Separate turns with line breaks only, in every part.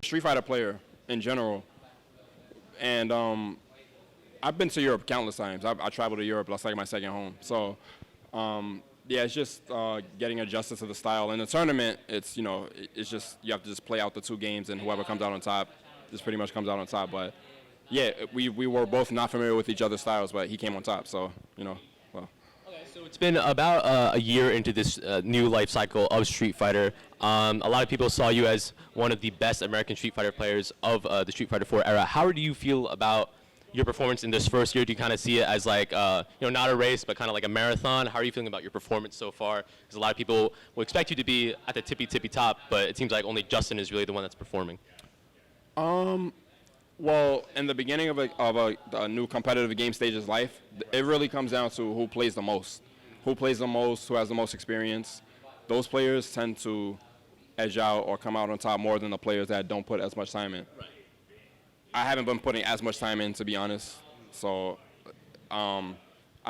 Street Fighter player in general, and I've been to Europe countless times. I traveled to Europe. That's like my second home. So, yeah, it's just getting adjusted to the style. In the tournament, it's just you have to just play out the 2 games, and whoever comes out on top, just pretty much comes out on top. But yeah, we were both not familiar with each other's styles, but he came on top. So well.
Okay, so it's been about a year into this new life cycle of Street Fighter. A lot of people saw you as one of the best American Street Fighter players of the Street Fighter 4 era. How do you feel about your performance in this first year? Do you kind of see it as like, not a race, but kind of like a marathon? How are you feeling about your performance so far? Because a lot of people will expect you to be at the tippy top, but it seems like only Justin is really the one that's performing.
Well, in the beginning of a new competitive game stage's life, it really comes down to who plays the most. Who plays the most, who has the most experience. Those players tend to edge out or come out on top more than the players that don't put as much time in.
Right.
I haven't been putting as much time in, to be honest. So I'm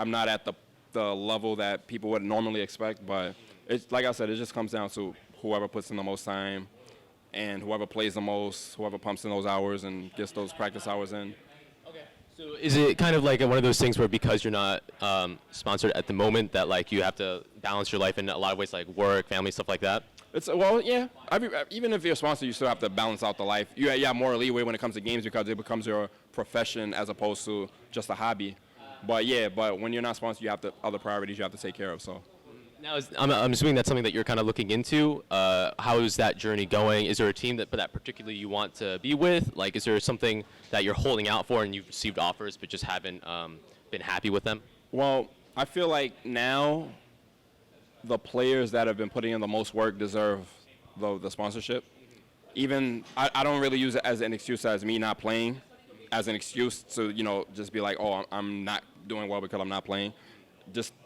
not at the level that people would normally expect. But it's like I said, it just comes down to whoever puts in the most time and whoever plays the most, whoever pumps in those hours and gets those practice hours in.
Okay. So is it kind of like one of those things where because you're not sponsored at the moment that like you have to balance your life in a lot of ways, like work, family, stuff like that?
Well, yeah. Even if you're sponsored, you still have to balance out the life. You have more leeway when it comes to games because it becomes your profession as opposed to just a hobby. But yeah, when you're not sponsored, you have other priorities you have to take care of. So.
Now, I'm assuming that's something that you're kind of looking into. How is that journey going? Is there a team that particularly you want to be with? Like, is there something that you're holding out for and you've received offers but just haven't been happy with them?
Well, I feel like now the players that have been putting in the most work deserve the sponsorship. Even I don't really use it as an excuse as me not playing, as an excuse to just be like, oh, I'm not doing well because I'm not playing.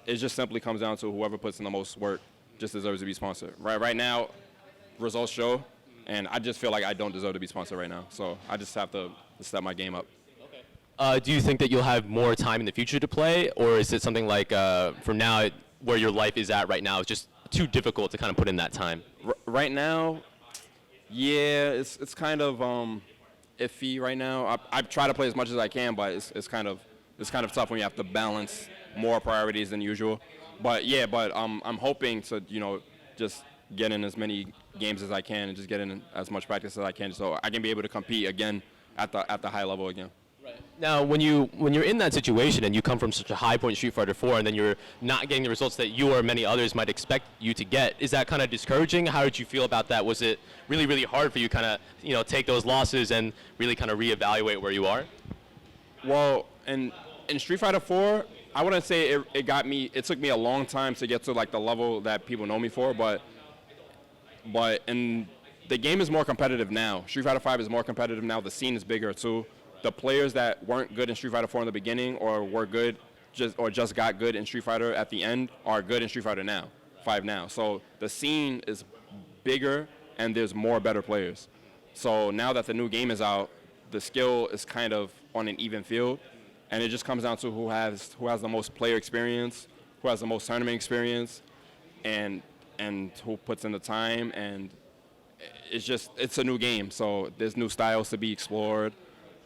It just simply comes down to whoever puts in the most work just deserves to be sponsored. Right now, results show, and I just feel like I don't deserve to be sponsored right now. So I just have to step my game up.
Okay. Do you think that you'll have more time in the future to play, or is it something like for now, where your life is at right now, it's just too difficult to kind of put in that time?
Right now, yeah, it's kind of iffy right now. I try to play as much as I can, but it's kind of tough when you have to balance more priorities than usual. But yeah, I'm hoping to just get in as many games as I can and just get in as much practice as I can, so I can be able to compete again at the high level again.
Right. Now, when you're in that situation and you come from such a high point in Street Fighter 4 and then you're not getting the results that you or many others might expect you to get, is that kind of discouraging? How did you feel about that? Was it really, really hard for you kind of, take those losses and really kind of reevaluate where you are?
Well, in Street Fighter 4, I wouldn't say it took me a long time to get to like the level that people know me for, but the game is more competitive now. Street Fighter 5 is more competitive now. The scene is bigger too. The players that weren't good in Street Fighter 4 in the beginning or were good just got good in Street Fighter at the end are good in Street Fighter 5 now. So the scene is bigger and there's more better players. So now that the new game is out, the skill is kind of on an even field, and it just comes down to who has the most player experience, who has the most tournament experience, and who puts in the time. And it's a new game, so there's new styles to be explored.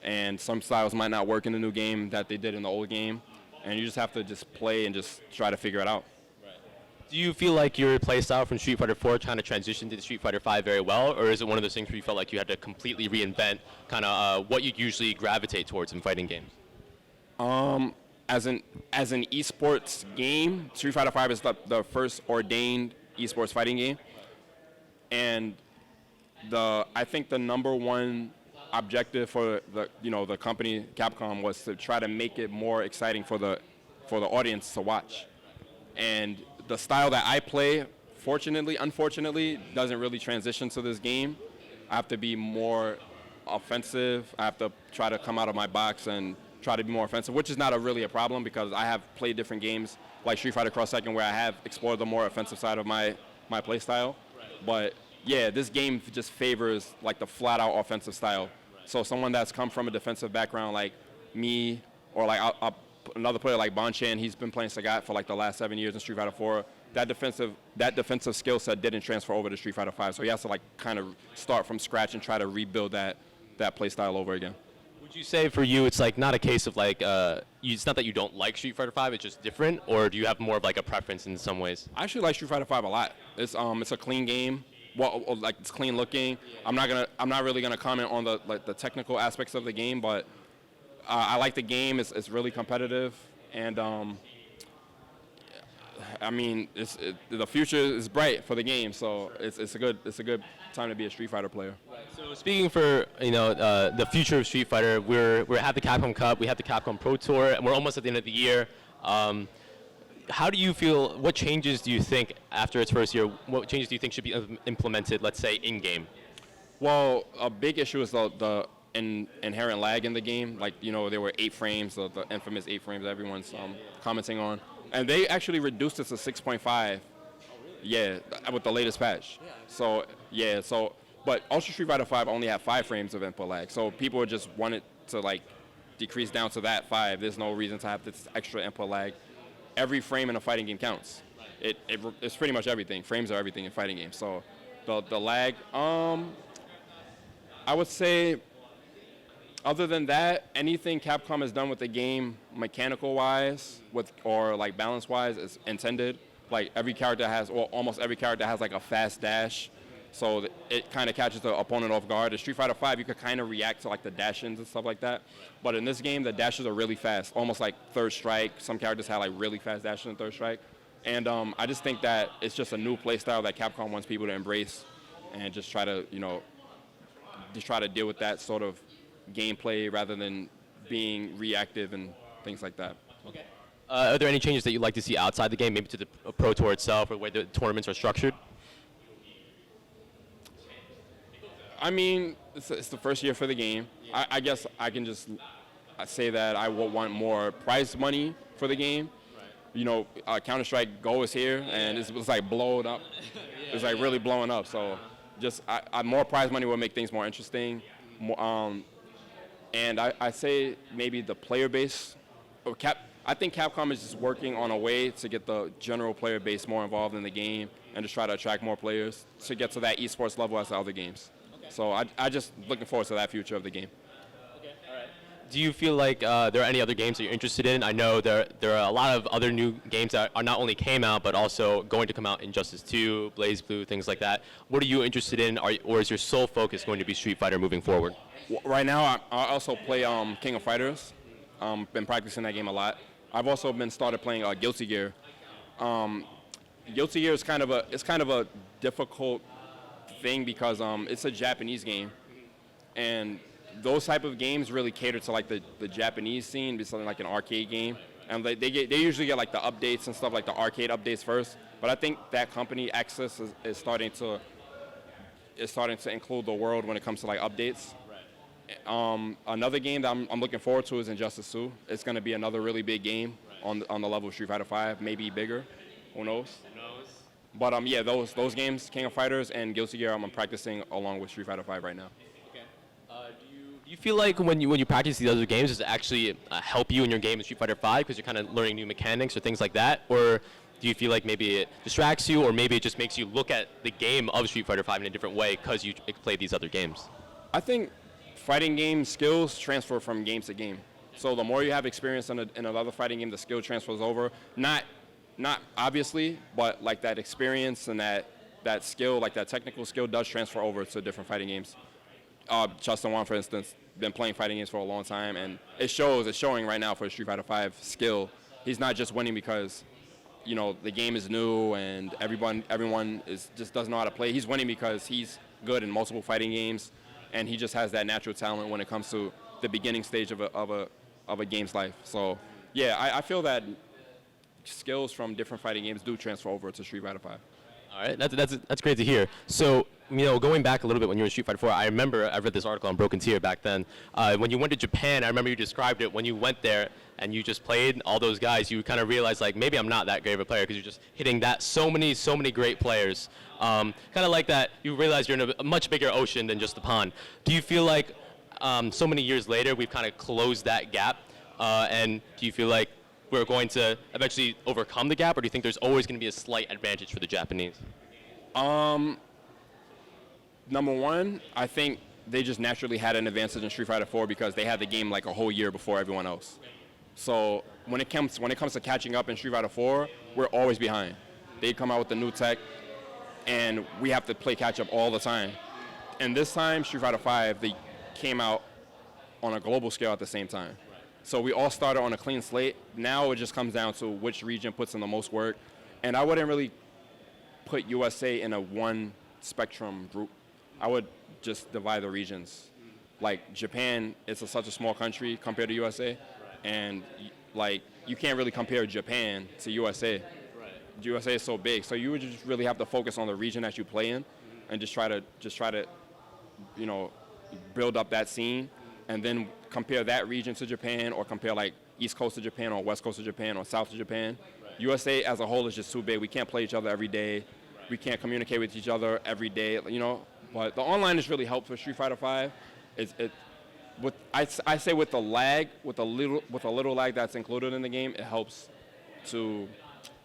And some styles might not work in the new game that they did in the old game. And you just have to just play and just try to figure it out.
Right. Do you feel like your play style from Street Fighter 4 kind of transitioned to Street Fighter 5 very well? Or is it one of those things where you felt like you had to completely reinvent kind of what you usually gravitate towards in fighting games?
As an eSports game, Street Fighter 5 is the first ordained eSports fighting game. And I think the number one objective for the company Capcom was to try to make it more exciting for the audience to watch. And the style that I play, unfortunately, doesn't really transition to this game. I have to be more offensive. I have to try to come out of my box and try to be more offensive, which is not really a problem because I have played different games like Street Fighter Cross Second where I have explored the more offensive side of my play style. But yeah, this game just favors like the flat-out offensive style. Right. So someone that's come from a defensive background like me, or like another player like Bonchan, he's been playing Sagat for like the last 7 years in Street Fighter 4. that defensive skill set didn't transfer over to Street Fighter V. So he has to like kind of start from scratch and try to rebuild that play style over again.
Would you say for you it's like not a case of like it's not that you don't like Street Fighter V, it's just different, or do you have more of like a preference in some ways?
I actually like Street Fighter V a lot. It's a clean game. Well, like it's clean looking. I'm not really gonna comment on the technical aspects of the game, but I like the game. It's really competitive, and I mean, the future is bright for the game. So it's a good time to be a Street Fighter player.
So speaking for the future of Street Fighter, we have the Capcom Cup, we have the Capcom Pro Tour, and we're almost at the end of the year. How do you feel? What changes do you think after its first year? What changes do you think should be implemented? Let's say in game.
Well, a big issue is the inherent lag in the game. Like there were 8 frames, the infamous 8 frames that everyone's commenting on, and they actually reduced it to 6.5. Yeah, with the latest patch. So but Ultra Street Fighter 5 only had 5 frames of input lag. So people just wanted to like decrease down to that 5. There's no reason to have this extra input lag. Every frame in a fighting game counts. It's pretty much everything. Frames are everything in fighting games. So the lag, I would say, other than that, anything Capcom has done with the game mechanical-wise or like balance-wise is intended. Like every character has, or almost every character has like a fast dash. So it kind of catches the opponent off guard. In Street Fighter V, you could kind of react to like the dash-ins and stuff like that. But in this game, the dashes are really fast, almost like Third Strike. Some characters have like really fast dashes in Third Strike. And I just think that it's just a new play style that Capcom wants people to embrace and just try to, deal with that sort of gameplay rather than being reactive and things like that.
Okay. Are there any changes that you'd like to see outside the game, maybe to the Pro Tour itself or the way the tournaments are structured?
I mean, it's the first year for the game. I guess I can just say that I will want more prize money for the game. Right. Counter-Strike Go is here, and it's like blowing up. It's like really blowing up. So just more prize money will make things more interesting. And I say maybe the player base. I think Capcom is just working on a way to get the general player base more involved in the game and just try to attract more players to get to that eSports level as the other games. So I just looking forward to that future of the game.
Okay, all right. Do you feel like there are any other games that you're interested in? I know there are a lot of other new games that are not only came out, but also going to come out, Injustice 2, Blaze Blue, things like that. What are you interested in, or is your sole focus going to be Street Fighter moving forward?
Well, right now, I also play King of Fighters. Been practicing that game a lot. I've also been started playing Guilty Gear. Guilty Gear is kind of a difficult thing because it's a Japanese game, and those type of games really cater to like the Japanese scene. It's something like an arcade game, and they usually get like the updates and stuff, like the arcade updates first. But I think that company Access is starting to include the world when it comes to like updates. Another game that I'm looking forward to is Injustice 2. It's going to be another really big game on the level of Street Fighter V, maybe bigger. Who knows? But yeah, those games, King of Fighters and Guilty Gear, I'm practicing along with Street Fighter V right now.
Okay. Do you feel like when you practice these other games, does it actually help you in your game in Street Fighter V because you're kind of learning new mechanics or things like that, or do you feel like maybe it distracts you, or maybe it just makes you look at the game of Street Fighter V in a different way because you play these other games?
I think fighting game skills transfer from game to game. So the more you have experience in another fighting game, the skill transfers over. Not obviously, but like that experience and that skill, like that technical skill, does transfer over to different fighting games. Justin Wong, for instance, been playing fighting games for a long time, and it's showing right now for Street Fighter V skill. He's not just winning because the game is new and everyone just doesn't know how to play. He's winning because he's good in multiple fighting games, and he just has that natural talent when it comes to the beginning stage of a game's life. So yeah, I feel that skills from different fighting games do transfer over to Street Fighter V.
All right, that's great to hear. So, going back a little bit when you were in Street Fighter 4, I remember I read this article on Broken Tier back then. When you went to Japan, I remember you described it. When you went there and you just played all those guys, you kind of realized like maybe I'm not that great of a player because you're just hitting so many great players. Kind of like that, you realize you're in a much bigger ocean than just the pond. Do you feel like so many years later we've kind of closed that gap? And do you feel like we're going to eventually overcome the gap, or do you think there's always going to be a slight advantage for the Japanese?
Number one, I think they just naturally had an advantage in Street Fighter 4 because they had the game like a whole year before everyone else. So when it comes to catching up in Street Fighter 4, we're always behind. They come out with the new tech, and we have to play catch up all the time. And this time, Street Fighter 5, they came out on a global scale at the same time. So we all started on a clean slate. Now it just comes down to which region puts in the most work. And I wouldn't really put USA in a one spectrum group. I would just divide the regions. Like Japan, it's such a small country compared to USA, and like you can't really compare Japan to USA. USA is so big, so you would just really have to focus on the region that you play in, and just try to, you know, build up that scene, and then compare that region to Japan, or compare like East Coast to Japan, or West Coast to Japan, or South to Japan. USA as a whole is just too big. We can't play each other every day. We can't communicate with each other every day. You know. But the online has really helped for Street Fighter 5. I say with the lag, with a little lag that's included in the game, it helps to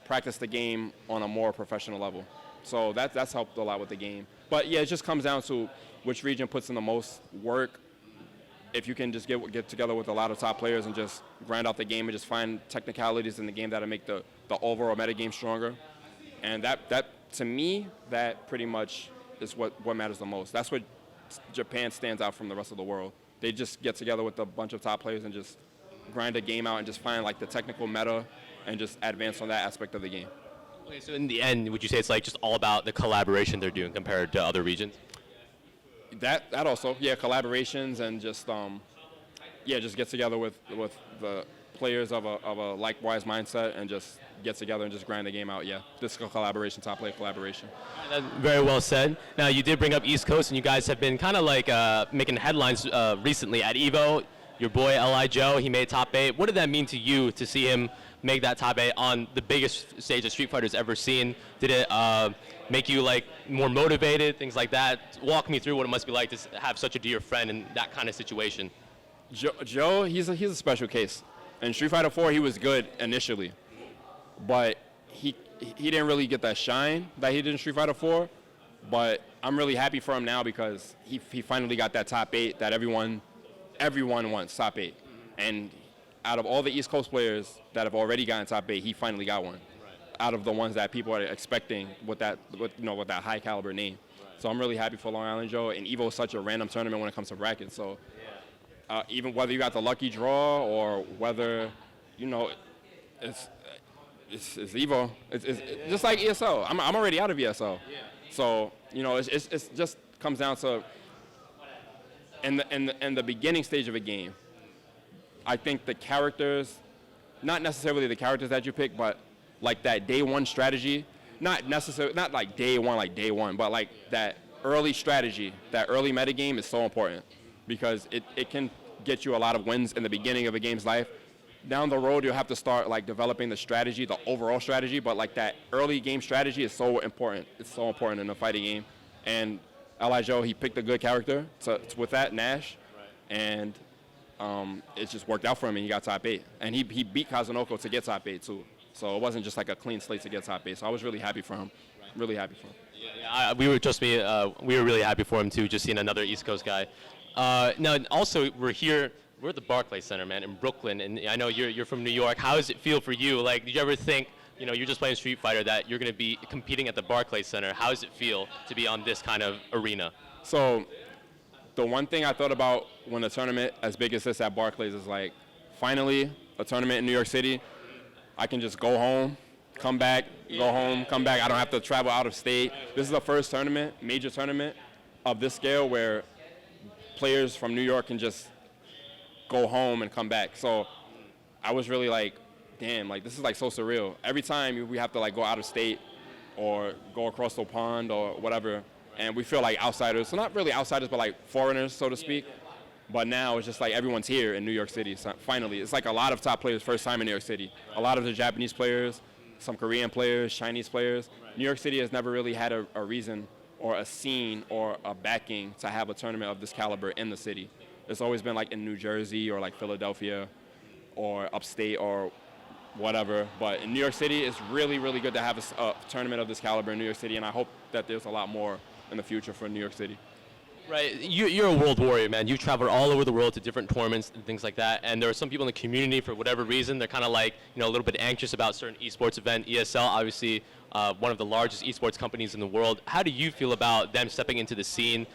practice the game on a more professional level. So that's helped a lot with the game. But yeah, it just comes down to which region puts in the most work. If you can just get together with a lot of top players and just grind out the game and just find technicalities in the game that'll make the overall meta game stronger. And that to me, that pretty much is what matters the most. That's what Japan stands out from the rest of the world. They just get together with a bunch of top players and just grind a game out and just find like the technical meta and just advance on that aspect of the game.
Okay, so in the end, would you say it's like just all about the collaboration they're doing compared to other regions?
That also, yeah, collaborations and just just get together with the players of a likewise mindset and just get together and just grind the game out. Yeah, this is collaboration, top player collaboration.
That's very well said. Now, you did bring up East Coast, and you guys have been kind of like making headlines recently at EVO. Your boy Li Joe, he made top 8. What did that mean to you to see him make that top 8 on the biggest stage that Street Fighter's ever seen? Did it make you like more motivated, things like that? Walk me through what it must be like to have such a dear friend in that kind of situation.
Joe, he's a special case. In Street Fighter 4, he was good initially, but he didn't really get that shine that he did in Street Fighter 4. But I'm really happy for him now because he finally got that top 8 that everyone wants, top 8. And out of all the East Coast players that have already gotten top 8, he finally got one. Out of the ones that people are expecting with that high caliber name. So I'm really happy for Long Island Joe. And EVO is such a random tournament when it comes to brackets. So even whether you got the lucky draw or whether, it's EVO. It's just like ESL. I'm already out of ESL. So it's just comes down to in the beginning stage of a game. I think the characters, not necessarily the characters that you pick, but like that day one strategy, not like day one, but like that early strategy, that early metagame is so important because it can get you a lot of wins in the beginning of a game's life. Down the road, you'll have to start like developing the strategy, the overall strategy, but like that early game strategy is so important. It's so important in a fighting game. And Li Joe, he picked a good character with that, Nash, and it just worked out for him and he got top 8. And he beat Kazunoko to get top 8 too. So it wasn't just like a clean slate to get top 8. So I was really happy for him. Really happy for him.
Yeah, we were really happy for him too, just seeing another East Coast guy. Now, also, we're at the Barclays Center, man, in Brooklyn, and I know you're from New York. How does it feel for you? Like, did you ever think, you're just playing Street Fighter, that you're going to be competing at the Barclays Center? How does it feel to be on this kind of arena?
So, the one thing I thought about when a tournament as big as this at Barclays is like, finally, a tournament in New York City, I can just go home, come back, go home, come back. I don't have to travel out of state. This is the first major tournament of this scale where players from New York can just go home and come back. So I was really like, damn, like this is like so surreal. Every time we have to like go out of state or go across the pond or whatever, and we feel like outsiders. So not really outsiders, but like foreigners, so to speak. But now it's just like everyone's here in New York City. So finally, it's like a lot of top players first time in New York City. A lot of the Japanese players, some Korean players, Chinese players. New York City has never really had a reason or a scene or a backing to have a tournament of this caliber in the city. It's always been like in New Jersey or like Philadelphia or upstate or whatever. But in New York City, it's really, really good to have a tournament of this caliber in New York City, and I hope that there's a lot more in the future for New York City.
Right, you're a world warrior, man. You've traveled all over the world to different tournaments and things like that. And there are some people in the community, for whatever reason, they're kind of like, a little bit anxious about certain esports event. ESL, obviously, one of the largest esports companies in the world. How do you feel about them stepping into the scene?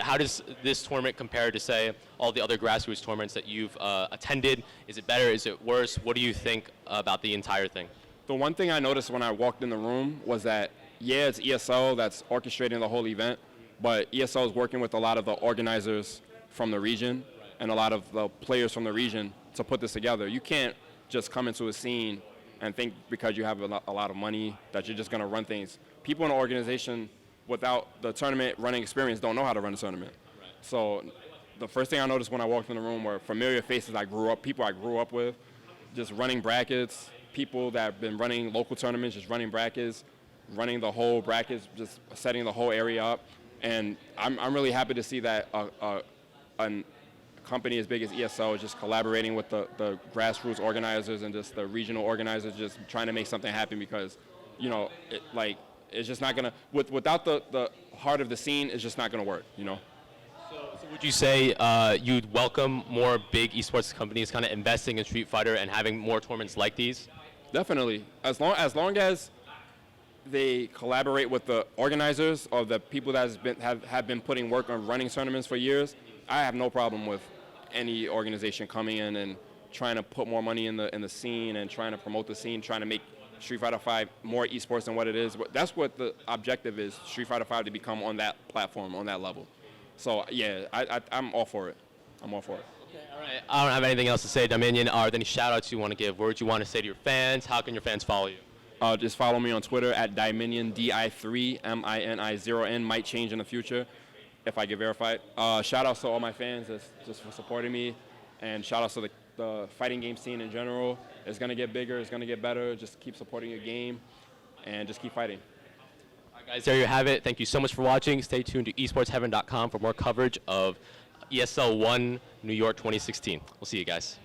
How does this tournament compare to, say, all the other grassroots tournaments that you've attended? Is it better? Is it worse? What do you think about the entire thing?
The one thing I noticed when I walked in the room was that, yeah, it's ESL that's orchestrating the whole event, but ESL is working with a lot of the organizers from the region and a lot of the players from the region to put this together. You can't just come into a scene and think because you have a lot of money that you're just going to run things. People in an organization without the tournament running experience don't know how to run a tournament. Right. So the first thing I noticed when I walked in the room were familiar faces people I grew up with, just running brackets, people that have been running local tournaments, just running brackets, running the whole brackets, just setting the whole area up. And I'm really happy to see that a company as big as ESL is just collaborating with the grassroots organizers and just the regional organizers, just trying to make something happen, because, it's just not gonna without the heart of the scene, it's just not gonna work,
So would you say you'd welcome more big esports companies kind of investing in Street Fighter and having more tournaments like these?
Definitely, as long as they collaborate with the organizers or the people that have been putting work on running tournaments for years. I have no problem with any organization coming in and trying to put more money in the scene and trying to promote the scene, trying to make Street Fighter V more esports than what it is. That's what the objective is, Street Fighter V to become on that platform, on that level. So yeah, I'm all for it. I'm all for it.
Okay, all right. I don't have anything else to say, Dieminion. Are there any shout-outs you want to give? Words you want to say to your fans? How can your fans follow you?
Just follow me on Twitter at Dieminion, DI3MINI0N. Might change in the future if I get verified. Shout outs to all my fans just for supporting me, and shout outs to the fighting game scene in general. It's going to get bigger, it's going to get better. Just keep supporting your game and just keep fighting.
All right, guys, there you have it. Thank you so much for watching. Stay tuned to esportsheaven.com for more coverage of ESL One New York 2016. We'll see you guys.